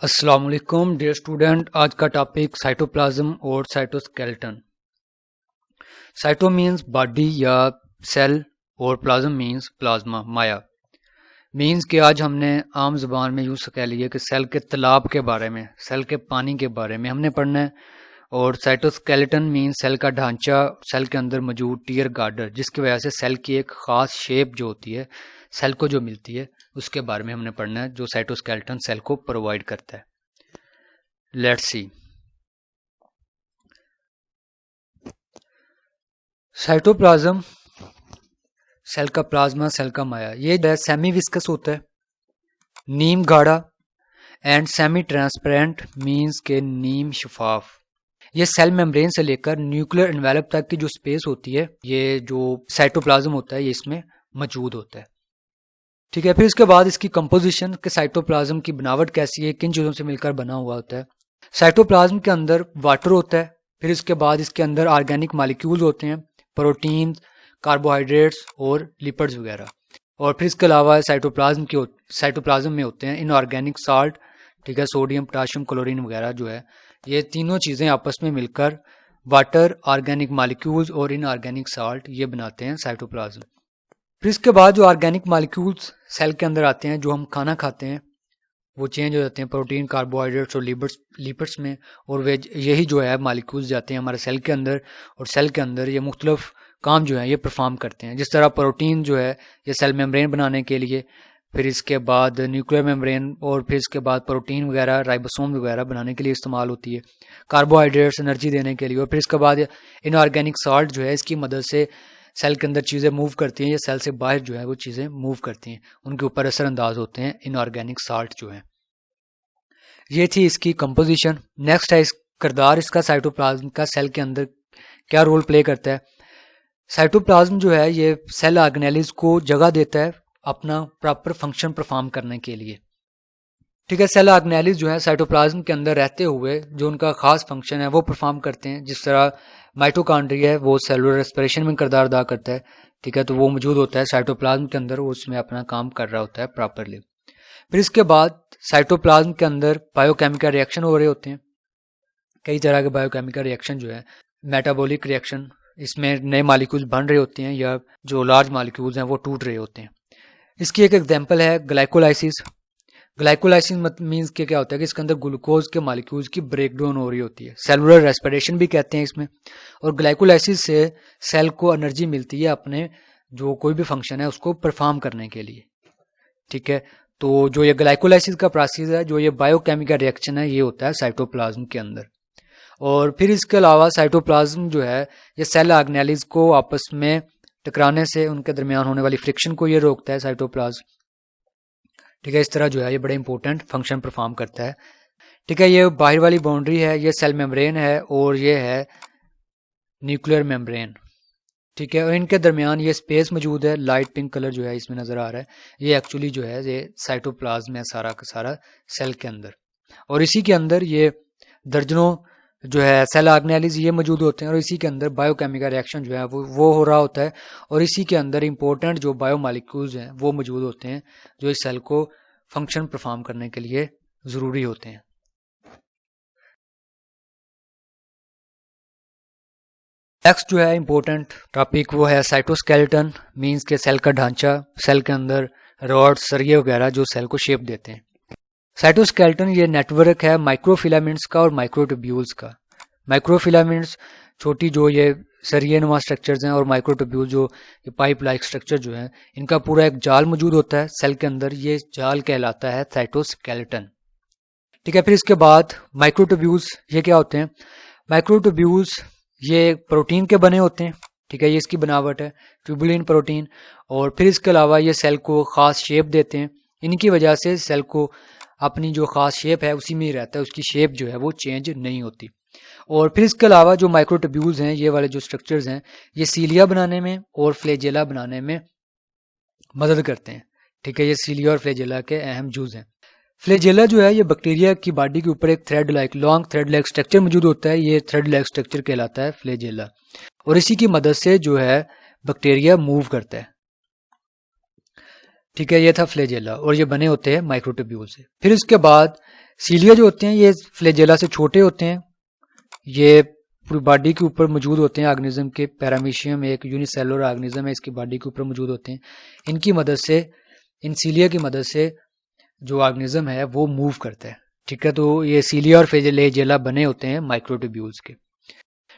अस्सलाम वालेकुम dear student. आज का टॉपिक साइटोप्लाज्म और साइटोस्केलेटन। साइटो मींस बॉडी या सेल और प्लाज्म मींस प्लाज्मा माया। मींस कि आज हमने आम ज़बान में यूँ कह लिए कि सेल के तालाब के बारे में, सेल के पानी के बारे में हमने पढ़ना है। और साइटोस्केलेटन मींस सेल का ढांचा, सेल के अंदर मौजूद टीयर गार्डर, जिसकी वजह से सेल की एक ख़ास शेप जो होती है सेल को जो मिलती है उसके बारे में हमने पढ़ना है, जो साइटोस्केलेटन सेल को प्रोवाइड करता है। Let's see. साइटोप्लाज्म सेल का प्लाज्मा, सेल का माया, ये सेमी विस्कस होता है, नीम गाढ़ा एंड सेमी ट्रांसपेरेंट मींस के नीम शफाफ। ये सेल मेम्ब्रेन से लेकर न्यूक्लियर एनवेलप तक की जो स्पेस होती है, ये जो साइटोप्लाज्म होता है ये इसमें मौजूद होता है। ठीक है, फिर इसके बाद इसकी कंपोजिशन के साइटोप्लाज्म की बनावट कैसी है, किन चीज़ों से मिलकर बना हुआ होता है। साइटोप्लाज्म के अंदर वाटर होता है, फिर इसके बाद इसके अंदर ऑर्गेनिक मॉलिक्यूल्स होते हैं, प्रोटीन, कार्बोहाइड्रेट्स और लिपिड्स वगैरह। और फिर इसके अलावा साइटोप्लाज्म में होते हैं इनऑर्गेनिक साल्ट, ठीक है, सोडियम, पोटाशियम, क्लोरीन वगैरह जो है, ये तीनों चीज़ें आपस में मिलकर वाटर, ऑर्गेनिक मॉलिक्यूल्स और इनऑर्गेनिक साल्ट ये बनाते हैं साइटोप्लाज्म। फिर इसके बाद जो ऑर्गेनिक मॉलिक्यूल्स सेल के अंदर आते हैं, जो हम खाना खाते हैं, वो चेंज हो जाते हैं प्रोटीन, कार्बोहाइड्रेट्स और लिपिड्स में। और वे यही जो है मॉलिक्यूल्स जाते हैं हमारे सेल के अंदर, और सेल के अंदर ये मुख्तलिफ काम जो है ये परफॉर्म करते हैं। जिस तरह प्रोटीन जो है ये सेल मेम्ब्रेन बनाने के लिए, फिर इसके बाद न्यूक्लियर मेम्ब्रेन, और फिर इसके बाद प्रोटीन वगैरह, राइबोसोम वगैरह बनाने के लिए इस्तेमाल होती है। कार्बोहाइड्रेट्स एनर्जी देने के लिए, और फिर इसके बाद इनऑर्गेनिक साल्ट जो है इसकी मदद से सेल के अंदर चीज़ें मूव करती हैं, या सेल से बाहर जो है वो चीज़ें मूव करती हैं, उनके ऊपर असरअंदाज होते हैं इनऑर्गेनिक साल्ट जो है। ये थी इसकी कंपोजिशन। नेक्स्ट है इस किरदार इसका साइटोप्लाज्म का सेल के अंदर क्या रोल प्ले करता है। साइटोप्लाज्म जो है ये सेल ऑर्गेनेल्स को जगह देता है अपना प्रॉपर फंक्शन परफॉर्म करने के लिए। ठीक है, सेल ऑर्गेनेल्स जो है साइटोप्लाज्म के अंदर रहते हुए जो उनका खास फंक्शन है वो परफॉर्म करते हैं। जिस तरह माइटोकॉन्ड्रिया है वो सेलुलर रेस्पिरेशन में किरदार अदा करता है, ठीक है, तो वो मौजूद होता है साइटोप्लाज्म के अंदर, वो उसमें अपना काम कर रहा होता है प्रॉपरली। फिर इसके बाद साइटोप्लाज्म के अंदर बायोकेमिकल रिएक्शन हो रहे होते हैं, कई तरह के बायोकेमिकल रिएक्शन जो है, मेटाबॉलिक रिएक्शन, इसमें नए मॉलिक्यूल्स बन रहे होते हैं या जो लार्ज मॉलिक्यूल्स हैं वो टूट रहे होते हैं। इसकी एक एग्जांपल है ग्लाइकोलाइसिस। ग्लाइकोलाइसिस मींस के क्या होता है कि इसके अंदर ग्लूकोज के मॉलिक्यूल्स की ब्रेकडाउन हो रही होती है, सेलुलर रेस्पिरेशन भी कहते हैं इसमें। और ग्लाइकोलाइसिस से सेल को एनर्जी मिलती है अपने जो कोई भी फंक्शन है उसको परफॉर्म करने के लिए। ठीक है, तो जो ये ग्लाइकोलाइसिस का प्रोसेस है, जो ये बायोकेमिकल रिएक्शन है, ये होता है साइटोप्लाज्म के अंदर। और फिर इसके अलावा साइटोप्लाज्म जो है ये सेल ऑर्गेनेल्स को आपस में टकराने से उनके दरमियान होने वाली फ्रिक्शन को ये रोकता है साइटोप्लाज्म। ठीक है, इस तरह जो है ये बड़े इंपॉर्टेंट फंक्शन परफॉर्म करता है। ठीक है, ये बाहर वाली बाउंड्री है, ये सेल मेम्ब्रेन है, और ये है न्यूक्लियर मेम्ब्रेन। ठीक है, और इनके दरमियान ये स्पेस मौजूद है, लाइट पिंक कलर जो है इसमें नज़र आ रहा है, ये एक्चुअली जो है ये साइटोप्लाज्म है सारा का सारा सेल के अंदर। और इसी के अंदर ये दर्जनों जो है सेल ऑर्गेनेल्स ये मौजूद होते हैं, और इसी के अंदर बायोकेमिकल रिएक्शन जो है वो हो रहा होता है, और इसी के अंदर इंपॉर्टेंट जो बायोमॉलिक्यूल्स हैं वो मौजूद होते हैं जो इस सेल को फंक्शन परफॉर्म करने के लिए ज़रूरी होते हैं। नेक्स्ट जो है इंपॉर्टेंट टॉपिक वो है साइटोस्केलेटन, मींस के सेल का ढांचा, सेल के अंदर रॉड, सरिये वगैरह जो सेल को शेप देते हैं। साइटोस्केलेटन ये नेटवर्क है माइक्रोफिलामेंट्स का और माइक्रोट्यूब्यूल्स का। माइक्रोफिलामेंट्स छोटी जो ये सरिये नुमा स्ट्रक्चर्स हैं, और माइक्रोट्यूब्यूल जो ये पाइप लाइक स्ट्रक्चर जो है, इनका पूरा एक जाल मौजूद होता है सेल के अंदर, ये जाल कहलाता है साइटोस्केलेटन। ठीक है, फिर इसके बाद माइक्रोट्यूब्यूल्स ये क्या होते हैं। माइक्रोट्यूब्यूल्स ये प्रोटीन के बने होते हैं, ठीक है, ये इसकी बनावट है, ट्यूबुलिन प्रोटीन। और फिर इसके अलावा ये सेल को ख़ास शेप देते हैं, इनकी वजह से सेल को अपनी जो ख़ास शेप है उसी में ही रहता है, उसकी शेप जो है वो चेंज नहीं होती। और फिर इसके अलावा जो माइक्रोट्यूब्यूल्स हैं, ये वाले जो स्ट्रक्चर्स हैं, ये सीलिया बनाने में और फ्लैजेला बनाने में मदद करते हैं। ठीक है, ये सीलिया और फ्लैजेला के अहम जुज़ हैं। फ्लैजेला जो है ये बैक्टीरिया की बॉडी के ऊपर एक thread like, long thread like structure मौजूद होता है, ये थ्रेड लाइक स्ट्रक्चर कहलाता है फ्लैजेला, और इसी की मदद से जो है बैक्टीरिया मूव करता है। ठीक है, ये था फ्लैजेला, और ये बने होते हैं माइक्रोट्यूब्यूल से। फिर इसके बाद सीलिया जो होते हैं ये फ्लैजेला से छोटे होते हैं, ये पूरी बॉडी के ऊपर मौजूद होते हैं ऑर्गेनिज्म के। पैरामीशियम एक यूनिसेलुलर ऑर्गेनिज्म है, इसकी बॉडी के ऊपर मौजूद होते हैं। इनकी मदद से, इन सीलिया की मदद से जो ऑर्गेनिज्म है वो मूव करता है, ठीक है। तो ये सीलिया और फ्लैजेला बने होते हैं माइक्रोट्यूब्यूल्स के,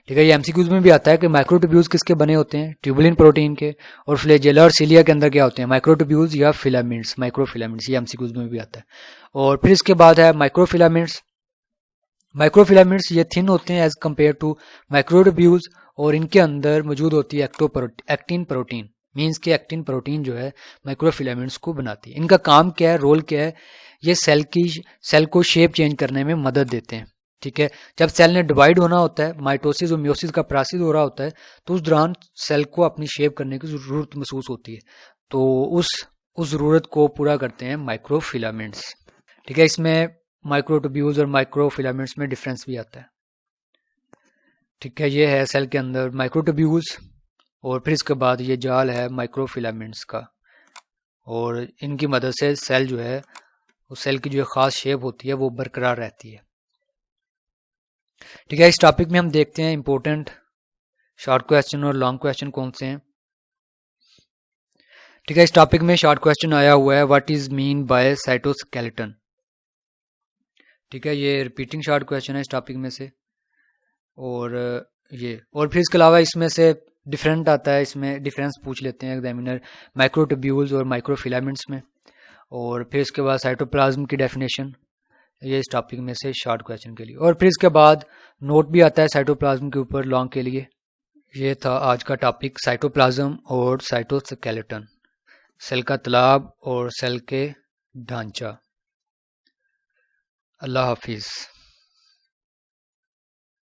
ठीक है। ये एमसीक्यूज में भी आता है कि माइक्रोट्यूब्यूल्स किसके बने होते हैं, ट्यूबुलिन प्रोटीन के। और फ्लैजेला और सीलिया के अंदर क्या होते हैं, माइक्रोट्यूब्यूल्स या फिलामेंट्स, माइक्रोफिलामेंट्स, ये एमसीक्यूज में भी आता है। और फिर इसके बाद है माइक्रोफिलामेंट्स। माइक्रोफिलामेंट्स ये थिन होते हैं एज कम्पेयर टू माइक्रोट्यूब्यूल्स, और इनके अंदर मौजूद होती है एक्टिन प्रोटीन। मीन्स के एक्टिन प्रोटीन जो है माइक्रोफिलामेंट्स को बनाती है। इनका काम क्या है, रोल क्या है, ये सेल को शेप चेंज करने में मदद देते हैं, ठीक है। जब सेल ने डिवाइड होना होता है, माइटोसिस और मियोसिस का प्रोसेस हो रहा होता है, तो उस दौरान सेल को अपनी शेप करने की जरूरत महसूस होती है, तो उस जरूरत को पूरा करते हैं माइक्रोफिलामेंट्स, ठीक है। इसमें माइक्रोट्यूब्यूल्स और माइक्रोफिलामेंट्स में डिफरेंस भी आता है, ठीक है। ये है सेल के अंदर माइक्रोट्यूब्यूल्स, और फिर इसके बाद ये जाल है माइक्रोफिलामेंट्स का, और इनकी मदद से सेल जो है, उस सेल की जो खास शेप होती है वो बरकरार रहती है, ठीक है। इस टॉपिक में हम देखते हैं इंपॉर्टेंट शॉर्ट क्वेश्चन और लॉन्ग क्वेश्चन कौन से हैं, ठीक है। इस टॉपिक में शॉर्ट क्वेश्चन आया हुआ है, what is mean by cytoskeleton, ठीक है। ये रिपीटिंग शॉर्ट क्वेश्चन है इस टॉपिक में से। और फिर इसके अलावा इसमें से डिफरेंट आता है, इसमें डिफरेंस पूछ लेते हैं एग्जामिनर माइक्रोट्यूब्यूल्स और माइक्रोफिलामेंट्स में। और फिर इसके बाद साइटोप्लाज्म की डेफिनेशन, ये इस टॉपिक में से शॉर्ट क्वेश्चन के लिए। और फिर इसके बाद नोट भी आता है साइटोप्लाज्म के ऊपर लॉन्ग के लिए। ये था आज का टॉपिक, साइटोप्लाज्म और साइटोस्केलेटन, सेल का तालाब और सेल के ढांचा। अल्लाह हाफिज़।